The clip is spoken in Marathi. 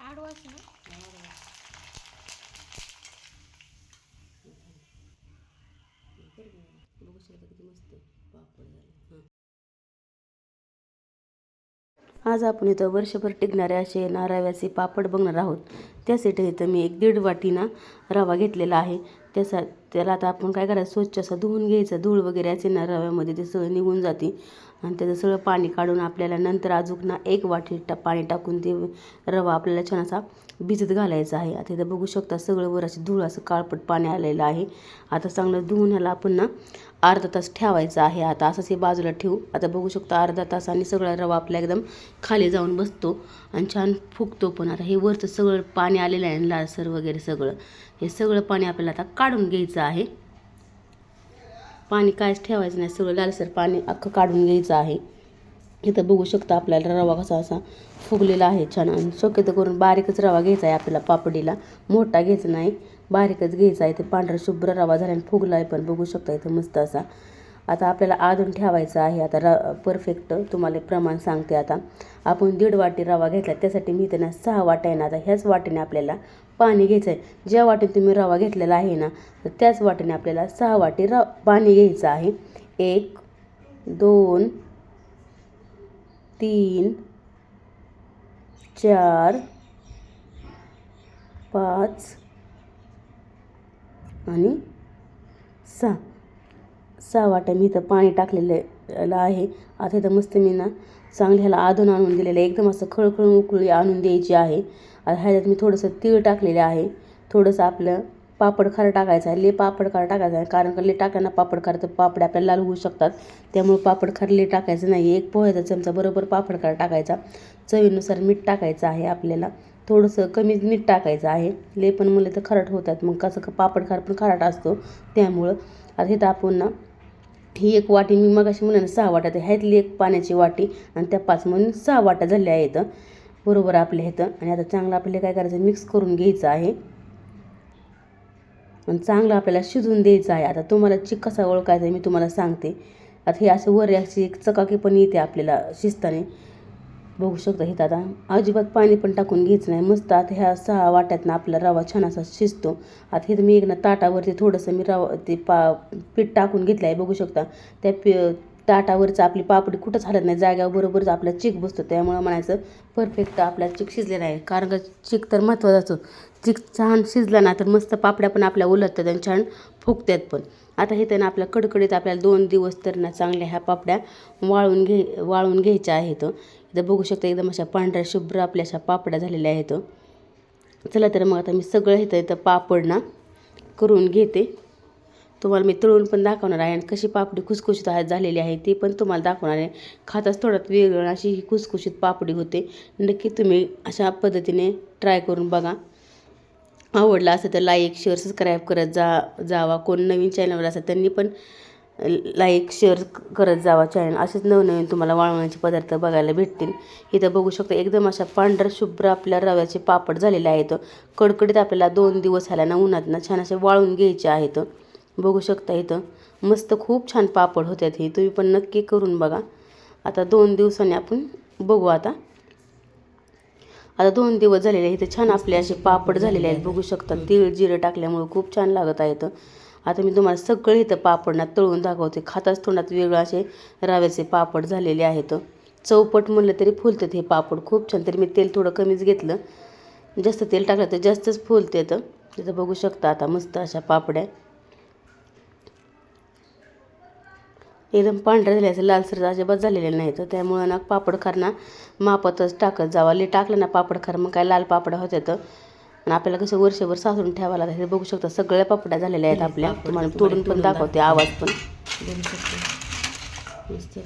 आडवाच ना. बघू शकता किती मस्त पापड झाले. आज आपण इथं वर्षभर टिकणारे असे रव्याचे पापड बघणार आहोत. त्यासाठी इथं मी 1-1.5 वाटी रवा घेतलेला आहे. त्याला आता आपण काय करायचं, स्वच्छ असं धुवून घ्यायचं. धूळ वगैरे असेल ना रव्यामध्ये ते सगळं निघून जाते आणि त्याचं सगळं पाणी काढून आपल्याला नंतर अजून 1 वाटी पाणी टाकून ते रवा आपल्याला छान असा भिजत घालायचा आहे. आता इथं बघू शकता सगळं वर अशी धूळ असं काळपट पाणी आलेलं आहे. आता चांगलं धुवून ह्याला आपण अर्धा तास ठेवायचं आहे. आता असंच हे बाजूला ठेवू. आता बघू शकता अर्धा तासाने सगळा रवा आपला एकदम खाली जाऊन बसतो आणि छान फुगतो पण. आता हे वरचं सगळं पाणी आलेलं आहे लालसर वगैरे सगळं, हे सगळं पाणी आपल्याला आता काढून घ्यायचं आहे. पाणी कायच ठेवायचं नाही, सगळं लालसर पाणी अख्खं काढून घ्यायचं आहे. इथं बघू शकता आपल्याला रवा कसा असा फुगलेला आहे छान. आणि शक्यतो करून बारीकच रवा घ्यायचा आहे आपल्याला पापडीला, मोठा घ्यायचा नाही, बारीकच घ्यायचा आहे. ते पांढरा शुभ्र रवा झाल्याने फुगला आहे पण बघू शकता इथं मस्त असा. आता आपल्याला आधून ठेवायचा आहे. आता परफेक्ट तुम्हाला प्रमाण सांगते. आता आपण 1.5 वाटी रवा घेतला, त्यासाठी मी इथं 6 वाट्या आहे ना. आता ह्याच वाटीने आपल्याला पाणी घ्यायचं आहे. ज्या वाटीने तुम्ही रवा घेतलेला आहे ना, तर त्याच वाटीने आपल्याला 6 वाटी पाणी घ्यायचं आहे. 1 2 3 4 5 आणि 6 वाट्या मी इथं पाणी टाकलेलं आहे. आता इथं मस्त मी चांगलं ह्याला आधून आणून दिलेलं आहे. एकदम असं खळखळून उकळी आणून द्यायची आहे. आता ह्याच्यात मी थोडंसं तीळ टाकलेलं आहे. थोडंसं आपलं पापड खार टाकायचं आहे. पापड खार टाकायचं आहे, कारण का टाकताना पापड खार तर पापड आपल्याला लाल होऊ शकतात. त्यामुळे पापड खार टाकायचं नाही. 1 पोह्याचा चमचा बरोबर पापड खार टाकायचा. चवीनुसार मीठ टाकायचं आहे. आपल्याला थोडंसं कमी मीठ टाकायचं आहे. पण मुलं तर खारट होतात, मग कसं पापड खार पण खारट असतो त्यामुळं. आता इथं आपण ही 1 वाटी मी मगाशी म्हणून 6 वाट्या, तर ह्यातली 1 पाण्याची वाटी आणि त्या 5 म्हणून 6 वाट्या झाल्या आहेत बरोबर आपल्या इथं. आणि आता चांगलं आपल्याला काय करायचं, मिक्स करून घ्यायचं आहे आणि चांगलं आपल्याला शिजवून द्यायचं आहे. आता तुम्हाला चिक कसा ओळखायचा आहे मी तुम्हाला सांगते. आता हे असं वर अशी एक चकाकी पण येते आपल्याला शिजताना, बघू शकता. इथं आता अजिबात पाणी पण टाकून घ्यायचं नाही. मस्त आता ह्या 6 वाट्यातनं आपला रवा छान असा शिजतो. आता इथं मी ताटावरती थोडंसं मी रवा ते पीठ टाकून घेतलं आहे. बघू शकता त्या ताटावरचं आपली पापडी कुठंच हलत नाही, जाग्याबरोबरच आपला चिक बसतो. त्यामुळं म्हणायचं परफेक्ट आपला चिक शिजलेला आहे, कारण का चिक तर महत्त्वाचा असतो. चिक छान शिजला ना तर मस्त पापड्या पण आपल्या उलटतात आणि छान फुगतात पण. आता हे तर आपल्या कडकडीत आपल्याला 2 दिवस तर चांगल्या ह्या पापड्या वाळून घ्यायच्या आहेत. इथं बघू शकता एकदम अशा पांढऱ्या शुभ्र आपल्या अशा पापड्या झालेल्या आहेत. चला तर मग आता मी सगळं इथं पापड करून घेते. तुम्हाला मी तळून पण दाखवणार आहे आणि कशी पापडी खुसखुशीत झालेली आहे ते पण तुम्हाला दाखवणार आहे. खाताच थोड्यात वेगळं अशी ही खुसखुशीत पापडी होते. नक्की तुम्ही अशा पद्धतीने ट्राय करून बघा. आवडला असेल तर लाईक शेअर सबस्क्राईब करत जावा. कोण नवीन चॅनलवर असेल त्यांनी पण लाईक शेअर करत जावा चॅनल. असेच नवनवीन तुम्हाला वाळवण्याचे पदार्थ बघायला भेटतील. इथं बघू शकता एकदम अशा पांढर शुभ्र आपल्या रव्याचे पापड झालेले आहेत. कडकडीत आपल्याला 2 दिवस ह्याला उन्हात छान असे वाळून घ्यायचे आहेत. बघू शकता इथं मस्त खूप छान पापड होतात. हे तुम्ही पण नक्की करून बघा. आता 2 दिवसांनी आपण बघू. आता 2 दिवस झालेले इथे छान आपले असे पापड झालेले आहेत. बघू शकता तीळ जिरं टाकल्यामुळे खूप छान लागत आहेत. आता मी तुम्हाला सगळे इथं पापड तळून दाखवते. खाताच तोंडात वेगळं असे रव्याचे पापड झालेले आहेत. चौपट म्हणलं तरी फुलतात हे पापड खूप छान. तरी मी तेल थोडं कमीच घेतलं, जास्त तेल टाकलं तर जास्तच फुलते. तिथं बघू शकता आता मस्त अशा पापड्या एकदम पांढऱ्या झाल्या, लालसर अजिबात झालेले नाही. तर त्यामुळं पापड खार मापातच टाकत जावा. टाकलं पापड खार मग काय लाल पापड्या होत्यात आणि आपल्याला कसं वर्षभर साचून ठेवायला लागतं. हे बघू शकता सगळ्या पापड्या झालेल्या आहेत आपल्या. तुम्हाला तोडून पण दाखवते, आवाज पण बघू शकता मस्त.